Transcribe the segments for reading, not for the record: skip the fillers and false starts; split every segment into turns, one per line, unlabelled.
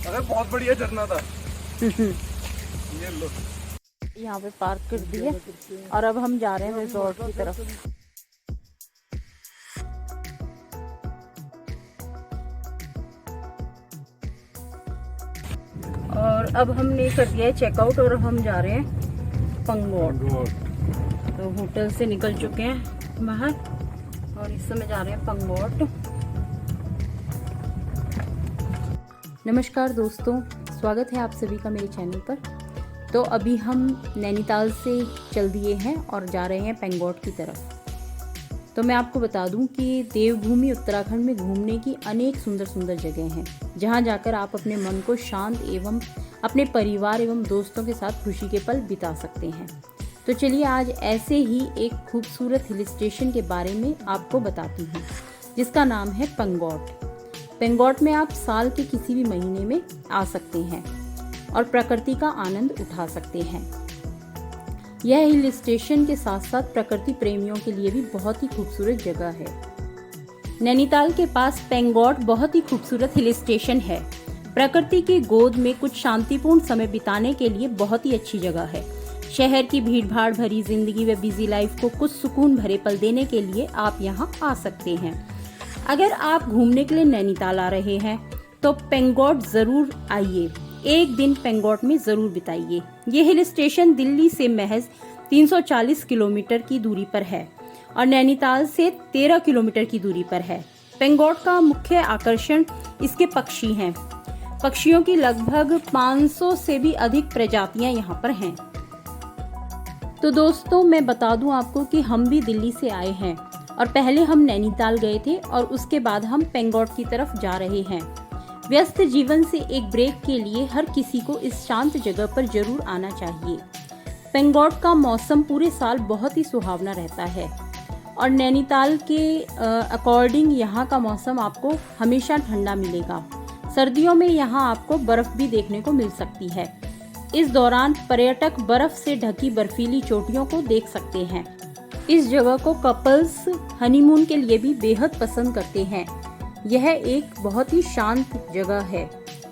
अरे बहुत बढ़िया झरना था। ये लो।
यहाँ पे पार्क कर दिया और अब हम जा रहे हैं रिजॉर्ट की तरफ। और अब हमने कर दिया है चेकआउट और हम जा रहे हैं पंगोट। तो होटल से निकल चुके हैं बाहर और इस समय जा रहे हैं पंगोट। नमस्कार दोस्तों, स्वागत है आप सभी का मेरे चैनल पर। तो अभी हम नैनीताल से चल दिए हैं और जा रहे हैं पेंगोट की तरफ। तो मैं आपको बता दूं कि देवभूमि उत्तराखंड में घूमने की अनेक सुंदर सुंदर जगह हैं, जहां जाकर आप अपने मन को शांत एवं अपने परिवार एवं दोस्तों के साथ खुशी के पल बिता सकते हैं। तो चलिए आज ऐसे ही एक खूबसूरत हिल स्टेशन के बारे में आपको बताती हूँ, जिसका नाम है पेंगोट। पेंगोट में आप साल के किसी भी महीने में आ सकते हैं और प्रकृति का आनंद उठा सकते हैं। यह हिल स्टेशन के साथ साथ प्रकृति प्रेमियों के लिए भी बहुत ही खूबसूरत जगह है। नैनीताल के पास पेंगोट बहुत ही खूबसूरत हिल स्टेशन है। प्रकृति की गोद में कुछ शांतिपूर्ण समय बिताने के लिए बहुत ही अच्छी जगह है। शहर की भीड़भाड़ भरी जिंदगी व बिजी लाइफ को कुछ सुकून भरे पल देने के लिए आप यहाँ आ सकते हैं। अगर आप घूमने के लिए नैनीताल आ रहे हैं तो पेंगोट जरूर आइए, एक दिन पेंगोट में जरूर बिताइए। ये हिल स्टेशन दिल्ली से महज 340 किलोमीटर की दूरी पर है और नैनीताल से 13 किलोमीटर की दूरी पर है। पेंगोट का मुख्य आकर्षण इसके पक्षी हैं। पक्षियों की लगभग 500 से भी अधिक प्रजातियां यहाँ पर हैं। तो दोस्तों मैं बता दूं आपको कि हम भी दिल्ली से आए हैं और पहले हम नैनीताल गए थे और उसके बाद हम पेंगोट की तरफ जा रहे हैं। व्यस्त जीवन से एक ब्रेक के लिए हर किसी को इस शांत जगह पर जरूर आना चाहिए। पेंगोट का मौसम पूरे साल बहुत ही सुहावना रहता है और नैनीताल के अकॉर्डिंग यहाँ का मौसम आपको हमेशा ठंडा मिलेगा। सर्दियों में यहाँ आपको बर्फ भी देखने को मिल सकती है। इस दौरान पर्यटक बर्फ से ढकी बर्फीली चोटियों को देख सकते हैं। इस जगह को कपल्स हनीमून के लिए भी बेहद पसंद करते हैं। यह एक बहुत ही शांत जगह है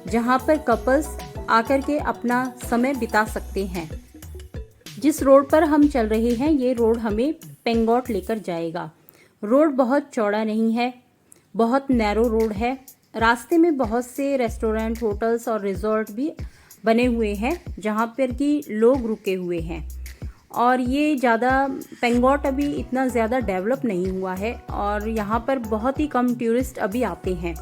जहां पर कपल्स आकर के अपना समय बिता सकते हैं। जिस रोड पर हम चल रहे हैं ये रोड हमें पेंगोट लेकर जाएगा। रोड बहुत चौड़ा नहीं है, बहुत नैरो रोड है। रास्ते में बहुत से रेस्टोरेंट, होटल्स और रिजॉर्ट भी बने हुए हैं जहां पर कि लोग रुके हुए हैं। और ये ज़्यादा पेंगोट अभी इतना ज़्यादा डेवलप नहीं हुआ है और यहाँ पर बहुत ही कम टूरिस्ट अभी आते हैं,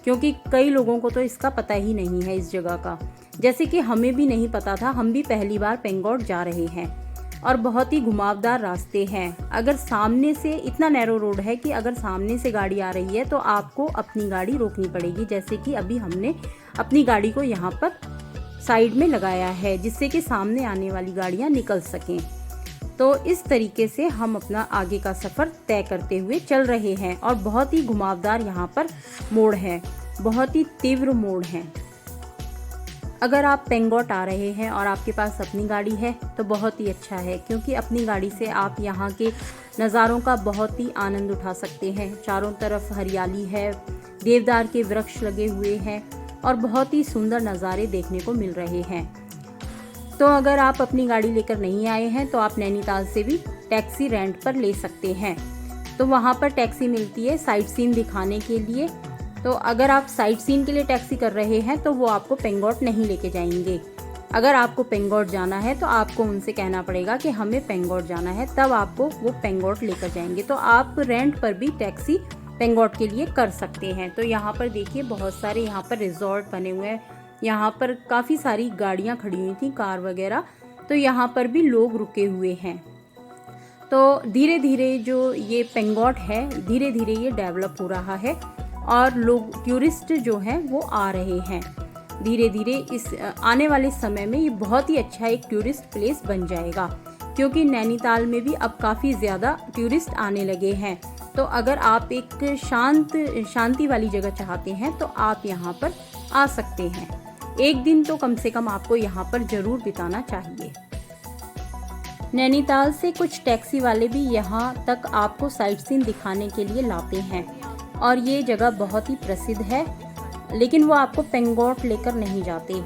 क्योंकि कई लोगों को तो इसका पता ही नहीं है इस जगह का। जैसे कि हमें भी नहीं पता था, हम भी पहली बार पेंगोट जा रहे हैं। और बहुत ही घुमावदार रास्ते हैं। अगर सामने से इतना नैरो रोड है कि अगर सामने से गाड़ी आ रही है तो आपको अपनी गाड़ी रोकनी पड़ेगी, जैसे कि अभी हमने अपनी गाड़ी को यहाँ पर साइड में लगाया है जिससे कि सामने आने वाली गाड़ियां निकल सकें। तो इस तरीके से हम अपना आगे का सफ़र तय करते हुए चल रहे हैं और बहुत ही घुमावदार यहाँ पर मोड़ है, बहुत ही तीव्र मोड़ है। अगर आप पेंगोट आ रहे हैं और आपके पास अपनी गाड़ी है तो बहुत ही अच्छा है, क्योंकि अपनी गाड़ी से आप यहाँ के नज़ारों का बहुत ही आनंद उठा सकते हैं। चारों तरफ हरियाली है, देवदार के वृक्ष लगे हुए हैं और बहुत ही सुंदर नज़ारे देखने को मिल रहे हैं। तो अगर आप अपनी गाड़ी लेकर नहीं आए हैं तो आप नैनीताल से भी टैक्सी रेंट पर ले सकते हैं। तो वहाँ पर टैक्सी मिलती है साइट सीन दिखाने के लिए। तो अगर आप साइट सीन के लिए टैक्सी कर रहे हैं तो वो आपको पेंगोट नहीं लेके जाएंगे। अगर आपको पेंगोट जाना है तो आपको उनसे कहना पड़ेगा कि हमें पेंगोट जाना है, तब आपको वो पेंगोट लेकर जाएंगे। तो आप रेंट पर भी टैक्सी पेंगोट के लिए कर सकते हैं। तो यहाँ पर देखिए बहुत सारे यहाँ पर रिजॉर्ट बने हुए हैं। यहाँ पर काफ़ी सारी गाड़ियाँ खड़ी हुई थी, कार वगैरह। तो यहाँ पर भी लोग रुके हुए हैं। तो धीरे धीरे जो ये पेंगोट है धीरे धीरे ये डेवलप हो रहा है और लोग टूरिस्ट जो हैं वो आ रहे हैं धीरे धीरे। इस आने वाले समय में ये बहुत ही अच्छा एक टूरिस्ट प्लेस बन जाएगा, क्योंकि नैनीताल में भी अब काफ़ी ज़्यादा टूरिस्ट आने लगे हैं। तो अगर आप एक शांति वाली जगह चाहते हैं तो आप यहाँ पर आ सकते हैं। एक दिन तो कम से कम आपको यहाँ पर ज़रूर बिताना चाहिए। नैनीताल से कुछ टैक्सी वाले भी यहाँ तक आपको साइट सीन दिखाने के लिए लाते हैं और ये जगह बहुत ही प्रसिद्ध है। लेकिन वो आपको पेंगोट लेकर नहीं जाते।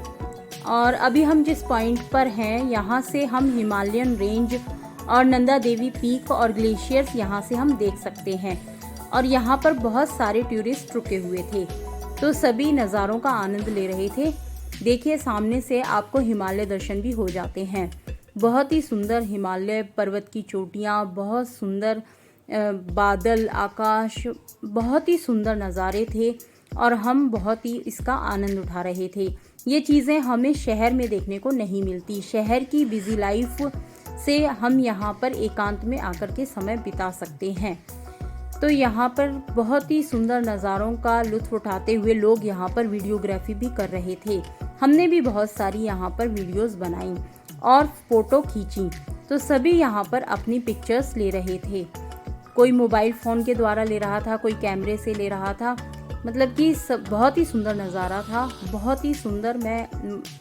और अभी हम जिस पॉइंट पर हैं यहाँ से हम हिमालयन रेंज और नंदा देवी पीक और ग्लेशियर्स यहाँ से हम देख सकते हैं। और यहाँ पर बहुत सारे टूरिस्ट रुके हुए थे, तो सभी नज़ारों का आनंद ले रहे थे। देखिए सामने से आपको हिमालय दर्शन भी हो जाते हैं। बहुत ही सुंदर हिमालय पर्वत की चोटियाँ, बहुत सुंदर बादल, आकाश, बहुत ही सुंदर नज़ारे थे और हम बहुत ही इसका आनंद उठा रहे थे। ये चीज़ें हमें शहर में देखने को नहीं मिलती। शहर की बिजी लाइफ से हम यहाँ पर एकांत में आकर के समय बिता सकते हैं। तो यहाँ पर बहुत ही सुंदर नज़ारों का लुत्फ़ उठाते हुए लोग यहाँ पर वीडियोग्राफी भी कर रहे थे। हमने भी बहुत सारी यहाँ पर वीडियोस बनाई और फ़ोटो खींची। तो सभी यहाँ पर अपनी पिक्चर्स ले रहे थे। कोई मोबाइल फ़ोन के द्वारा ले रहा था, कोई कैमरे से ले रहा था। मतलब कि सब बहुत ही सुंदर नज़ारा था, बहुत ही सुंदर। मैं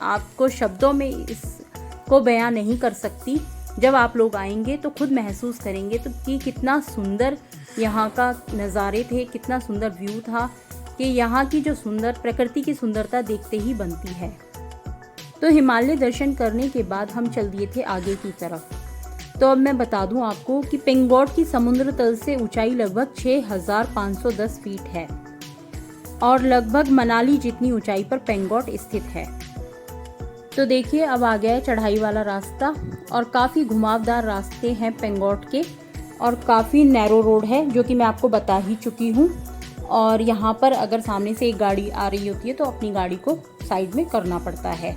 आपको शब्दों में इसको बयां नहीं कर सकती। जब आप लोग आएंगे तो खुद महसूस करेंगे तो कि कितना सुंदर यहाँ का नज़ारे थे, कितना सुंदर व्यू था कि यहाँ की जो सुंदर प्रकृति की सुंदरता देखते ही बनती है। तो हिमालय दर्शन करने के बाद हम चल दिए थे आगे की तरफ। तो अब मैं बता दूं आपको कि पेंगोट की समुद्र तल से ऊंचाई लगभग 6510 फीट है और लगभग मनाली जितनी ऊंचाई पर पेंगोट स्थित है। तो देखिए अब आ गया है चढ़ाई वाला रास्ता और काफ़ी घुमावदार रास्ते हैं पेंगोट के और काफ़ी नैरो रोड है जो कि मैं आपको बता ही चुकी हूँ। और यहाँ पर अगर सामने से एक गाड़ी आ रही होती है तो अपनी गाड़ी को साइड में करना पड़ता है।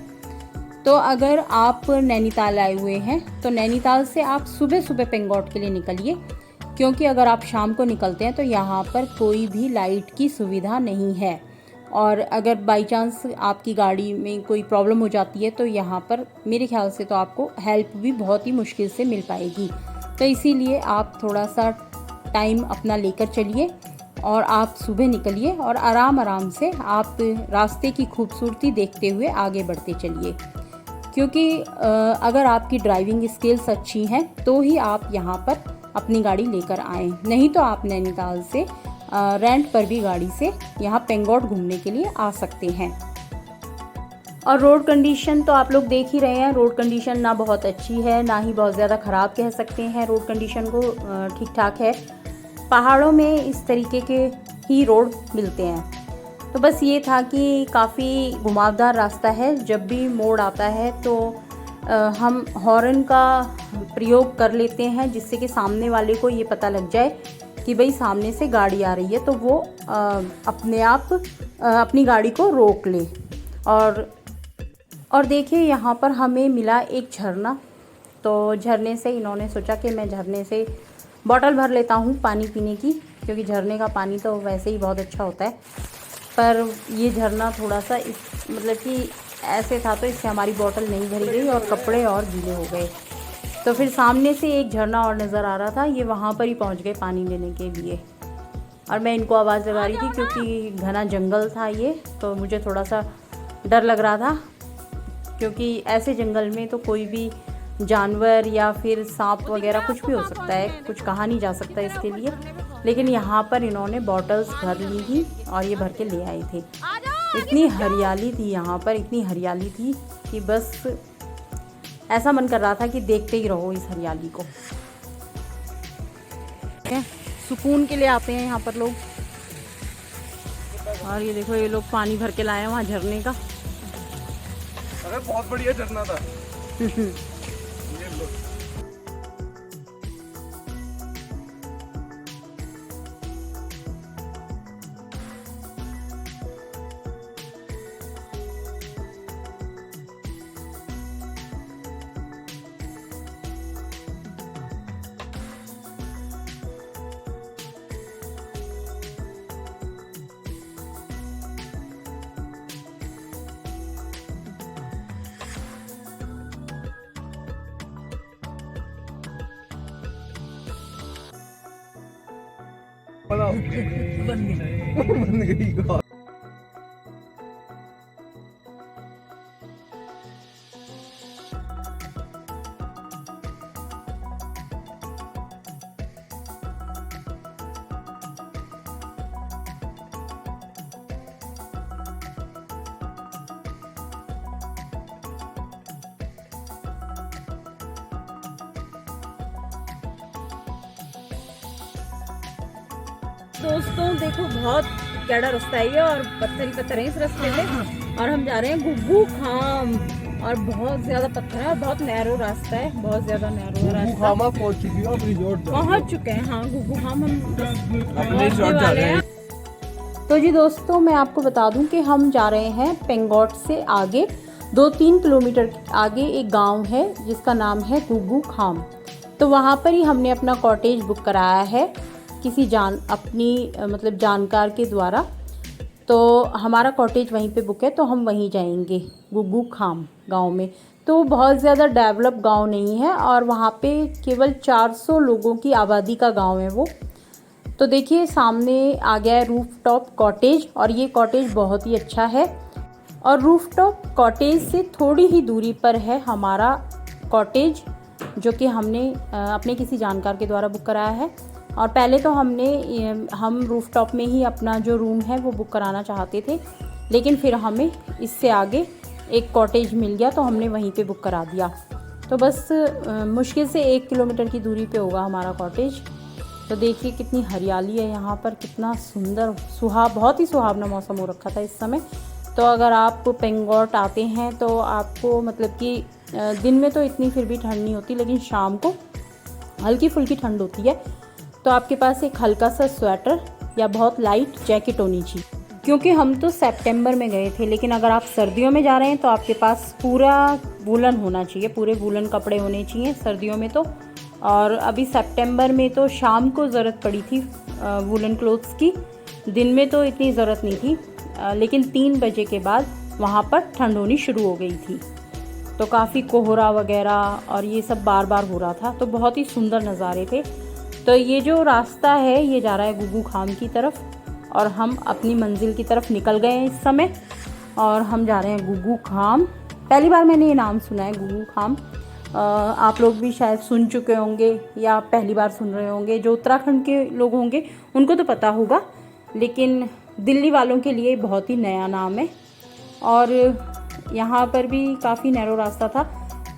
तो अगर आप नैनीताल आए हुए हैं तो नैनीताल से आप सुबह सुबह पेंगोट के लिए निकलिए, क्योंकि अगर आप शाम को निकलते हैं तो यहाँ पर कोई भी लाइट की सुविधा नहीं है। और अगर बाई चांस आपकी गाड़ी में कोई प्रॉब्लम हो जाती है तो यहाँ पर मेरे ख्याल से तो आपको हेल्प भी बहुत ही मुश्किल से मिल पाएगी। तो इसीलिए आप थोड़ा सा टाइम अपना लेकर चलिए और आप सुबह निकलिए और आराम से आप रास्ते की खूबसूरती देखते हुए आगे बढ़ते चलिए, क्योंकि अगर आपकी ड्राइविंग स्किल्स अच्छी हैं तो ही आप यहाँ पर अपनी गाड़ी लेकर आएँ, नहीं तो आप नैनीताल से रेंट पर भी गाड़ी से यहाँ पेंगोट घूमने के लिए आ सकते हैं। और रोड कंडीशन तो आप लोग देख ही रहे हैं। रोड कंडीशन ना बहुत अच्छी है ना ही बहुत ज़्यादा ख़राब कह सकते हैं। रोड कंडीशन को ठीक ठाक है। पहाड़ों में इस तरीके के ही रोड मिलते हैं। तो बस ये था कि काफ़ी घुमावदार रास्ता है। जब भी मोड़ आता है तो हम हॉर्न का प्रयोग कर लेते हैं, जिससे कि सामने वाले को ये पता लग जाए कि भाई सामने से गाड़ी आ रही है, तो वो अपने आप अपनी गाड़ी को रोक ले। और देखिए यहाँ पर हमें मिला एक झरना। तो झरने से इन्होंने सोचा कि मैं झरने से बॉटल भर लेता हूँ पानी पीने की, क्योंकि झरने का पानी तो वैसे ही बहुत अच्छा होता है। पर ये झरना थोड़ा सा मतलब कि ऐसे था तो इससे हमारी बोतल नहीं भरी गई और कपड़े और गीले हो गए। तो फिर सामने से एक झरना और नज़र आ रहा था, ये वहाँ पर ही पहुँच गए पानी लेने के लिए। और मैं इनको आवाज़ लगा रही थी क्योंकि घना जंगल था ये, तो मुझे थोड़ा सा डर लग रहा था, क्योंकि ऐसे जंगल में तो कोई भी जानवर या फिर सांप वगैरह कुछ भी हो सकता है, कुछ कहा नहीं जा सकता इसके लिए। लेकिन यहाँ पर इन्होंने बॉटल्स भर ली थी और ये भर के ले आए थे। इतनी हरियाली थी यहाँ पर, इतनी हरियाली थी कि बस ऐसा मन कर रहा था कि देखते ही रहो इस हरियाली को। सुकून के लिए आते हैं यहाँ पर लोग। और ये देखो, ये लोग पानी भर के लाए हैं वहाँ झरने का।
अरे बहुत बढ़िया झरना था। बन गई।
दोस्तों देखो बहुत गहरा रास्ता है ये और पत्थर ही पत्थर है इस रास्ते पे और हम जा रहे हैं गुग्गू खाम और बहुत ज्यादा पत्थर है और बहुत नैरो रास्ता है, बहुत ज्यादा नैरो रास्ता।
खामा पहुंच चुकी है, अब रिजॉर्ट
पहुंच चुके हैं। हाँ गुग्गू खाम हम
अपने रिजॉर्ट जा रहे हैं।
तो जी दोस्तों मैं आपको बता दूं कि हम जा रहे हैं पेंगोट से आगे 2-3 किलोमीटर आगे एक गांव है जिसका नाम है गुग्गू खाम। तो वहाँ पर ही हमने अपना कॉटेज बुक कराया है किसी अपनी मतलब जानकार के द्वारा। तो हमारा कॉटेज वहीं पे बुक है, तो हम वहीं जाएंगे गुग्गू खाम गांव में। तो बहुत ज़्यादा डेवलप गांव नहीं है और वहाँ पे केवल 400 लोगों की आबादी का गांव है वो। तो देखिए सामने आ गया है रूफटॉप कॉटेज और ये कॉटेज बहुत ही अच्छा है। और रूफटॉप कॉटेज से थोड़ी ही दूरी पर है हमारा कॉटेज जो कि हमने अपने किसी जानकार के द्वारा बुक कराया है। और पहले तो हम रूफटॉप में ही अपना जो रूम है वो बुक कराना चाहते थे, लेकिन फिर हमें इससे आगे एक कॉटेज मिल गया तो हमने वहीं पे बुक करा दिया। तो बस मुश्किल से 1 किलोमीटर की दूरी पे होगा हमारा कॉटेज। तो देखिए कितनी हरियाली है यहाँ पर, कितना सुंदर बहुत ही सुहावना मौसम हो रखा था इस समय। तो अगर आप पेंगोट आते हैं तो आपको मतलब कि दिन में तो इतनी फिर भी ठंड नहीं होती, लेकिन शाम को हल्की फुल्की ठंड होती है। तो आपके पास एक हल्का सा स्वेटर या बहुत लाइट जैकेट होनी चाहिए, क्योंकि हम तो सितंबर में गए थे। लेकिन अगर आप सर्दियों में जा रहे हैं तो आपके पास पूरा वूलन होना चाहिए, पूरे वूलन कपड़े होने चाहिए सर्दियों में तो। और अभी सितंबर में तो शाम को ज़रूरत पड़ी थी वूलन क्लोथ्स की, दिन में तो इतनी ज़रूरत नहीं थी, लेकिन 3 बजे के बाद वहाँ पर ठंड होनी शुरू हो गई थी। तो काफ़ी कोहरा वगैरह और ये सब बार बार हो रहा था, तो बहुत ही सुंदर नज़ारे थे। तो ये जो रास्ता है ये जा रहा है गुग्गू खाम की तरफ और हम अपनी मंजिल की तरफ निकल गए हैं इस समय और हम जा रहे हैं गुग्गू खाम। पहली बार मैंने ये नाम सुना है गुग्गू खाम। आप लोग भी शायद सुन चुके होंगे या पहली बार सुन रहे होंगे। जो उत्तराखंड के लोग होंगे उनको तो पता होगा, लेकिन दिल्ली वालों के लिए बहुत ही नया नाम है। और यहाँ पर भी काफ़ी नैरो रास्ता था,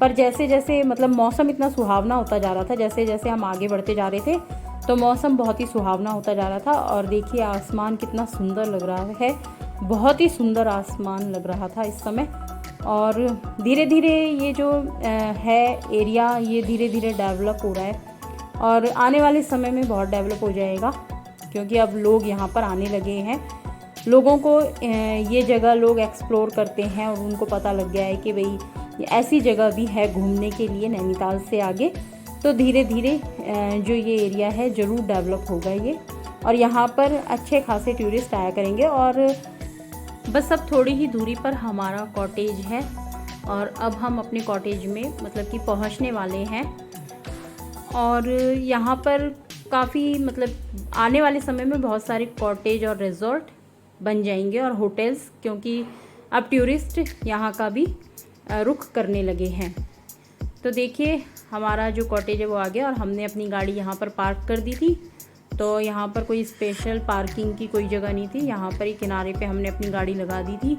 पर जैसे जैसे मतलब मौसम इतना सुहावना होता जा रहा था, जैसे जैसे हम आगे बढ़ते जा रहे थे तो मौसम बहुत ही सुहावना होता जा रहा था। और देखिए आसमान कितना सुंदर लग रहा है, बहुत ही सुंदर आसमान लग रहा था इस समय। और धीरे धीरे ये जो है एरिया ये धीरे धीरे डेवलप हो रहा है और आने वाले समय में बहुत डेवलप हो जाएगा, क्योंकि अब लोग यहाँ पर आने लगे हैं। लोगों को ये जगह लोग एक्सप्लोर करते हैं और उनको पता लग गया है कि भाई ऐसी जगह भी है घूमने के लिए नैनीताल से आगे। तो धीरे धीरे जो ये एरिया है ज़रूर डेवलप होगा ये, और यहाँ पर अच्छे खासे टूरिस्ट आया करेंगे। और बस अब थोड़ी ही दूरी पर हमारा कॉटेज है और अब हम अपने कॉटेज में मतलब कि पहुँचने वाले हैं। और यहाँ पर काफ़ी मतलब आने वाले समय में बहुत सारे कॉटेज और रिजॉर्ट बन जाएंगे और होटल्स, क्योंकि अब टूरिस्ट यहाँ का भी रुख करने लगे हैं। तो देखिए हमारा जो कॉटेज है वो आ गया और हमने अपनी गाड़ी यहाँ पर पार्क कर दी थी। तो यहाँ पर कोई स्पेशल पार्किंग की कोई जगह नहीं थी, यहाँ पर ही किनारे पे हमने अपनी गाड़ी लगा दी थी।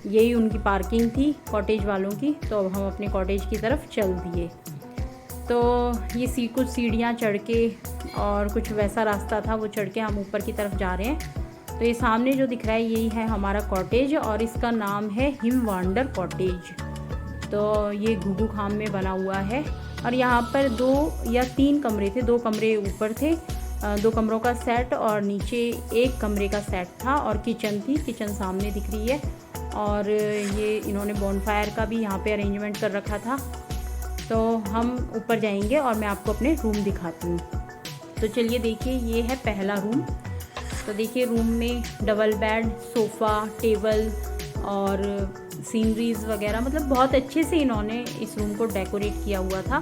यही उनकी पार्किंग थी कॉटेज वालों की। तो अब हम अपने कॉटेज की तरफ चल दिए। तो ये कुछ सीढ़ियाँ चढ़ के और कुछ वैसा रास्ता था वो चढ़ के हम ऊपर की तरफ जा रहे हैं। तो ये सामने जो दिख रहा है यही है हमारा कॉटेज और इसका नाम है हिमवांडर कॉटेज। तो ये गुग्गू खाम में बना हुआ है और यहाँ पर 2 या 3 कमरे थे। 2 कमरे ऊपर थे, 2 कमरों का सेट और नीचे 1 कमरे का सेट था और किचन थी। किचन सामने दिख रही है और ये इन्होंने बॉनफायर का भी यहाँ पे अरेंजमेंट कर रखा था। तो हम ऊपर जाएंगे और मैं आपको अपने रूम दिखाती हूँ। तो चलिए देखिए ये है पहला रूम। तो देखिए रूम में डबल बेड, सोफ़ा, टेबल और सीनरीज वगैरह मतलब बहुत अच्छे से इन्होंने इस रूम को डेकोरेट किया हुआ था।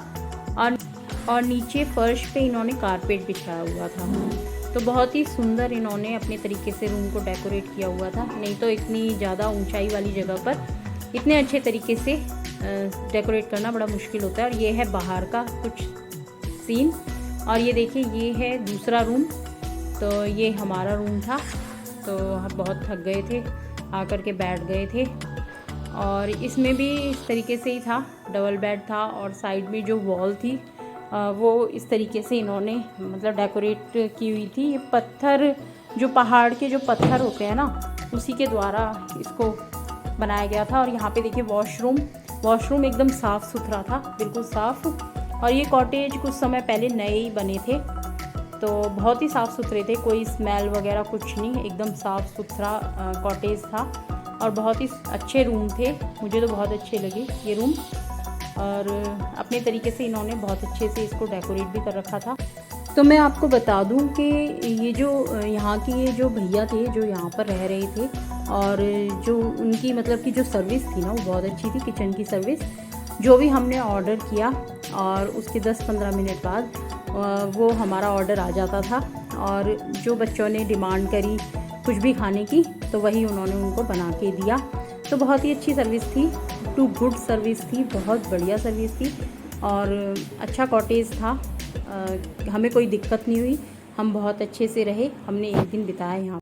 और नीचे फर्श पे इन्होंने कारपेट बिछाया हुआ था। तो बहुत ही सुंदर इन्होंने अपने तरीके से रूम को डेकोरेट किया हुआ था। नहीं तो इतनी ज़्यादा ऊंचाई वाली जगह पर इतने अच्छे तरीके से डेकोरेट करना बड़ा मुश्किल होता है। और ये है बाहर का कुछ सीन। और ये देखिए ये है दूसरा रूम। तो ये हमारा रूम था। तो हम बहुत थक गए थे, आकर के बैठ गए थे। और इसमें भी इस तरीके से ही था, डबल बेड था और साइड में जो वॉल थी वो इस तरीके से इन्होंने मतलब डेकोरेट की हुई थी। ये पत्थर, जो पहाड़ के जो पत्थर होते हैं ना, उसी के द्वारा इसको बनाया गया था। और यहाँ पे देखिए वॉशरूम एकदम साफ़ सुथरा था, बिल्कुल साफ़। और ये कॉटेज कुछ समय पहले नए ही बने थे, तो बहुत ही साफ़ सुथरे थे, कोई स्मेल वगैरह कुछ नहीं, एकदम साफ़ सुथरा कॉटेज था। और बहुत ही अच्छे रूम थे, मुझे तो बहुत अच्छे लगे ये रूम। और अपने तरीके से इन्होंने बहुत अच्छे से इसको डेकोरेट भी कर रखा था। तो मैं आपको बता दूं कि ये जो यहाँ के ये जो भैया थे जो यहाँ पर रह रहे थे, और जो उनकी मतलब कि जो सर्विस थी ना, वो बहुत अच्छी थी, किचन की सर्विस। जो भी हमने ऑर्डर किया और उसके 10-15 मिनट बाद वो हमारा ऑर्डर आ जाता था। और जो बच्चों ने डिमांड करी कुछ भी खाने की, तो वही उन्होंने उनको बना के दिया। तो बहुत ही अच्छी सर्विस थी, टू गुड सर्विस थी, बहुत बढ़िया सर्विस थी। और अच्छा कॉटेज था, हमें कोई दिक्कत नहीं हुई, हम बहुत अच्छे से रहे, हमने एक दिन बिताया यहाँ।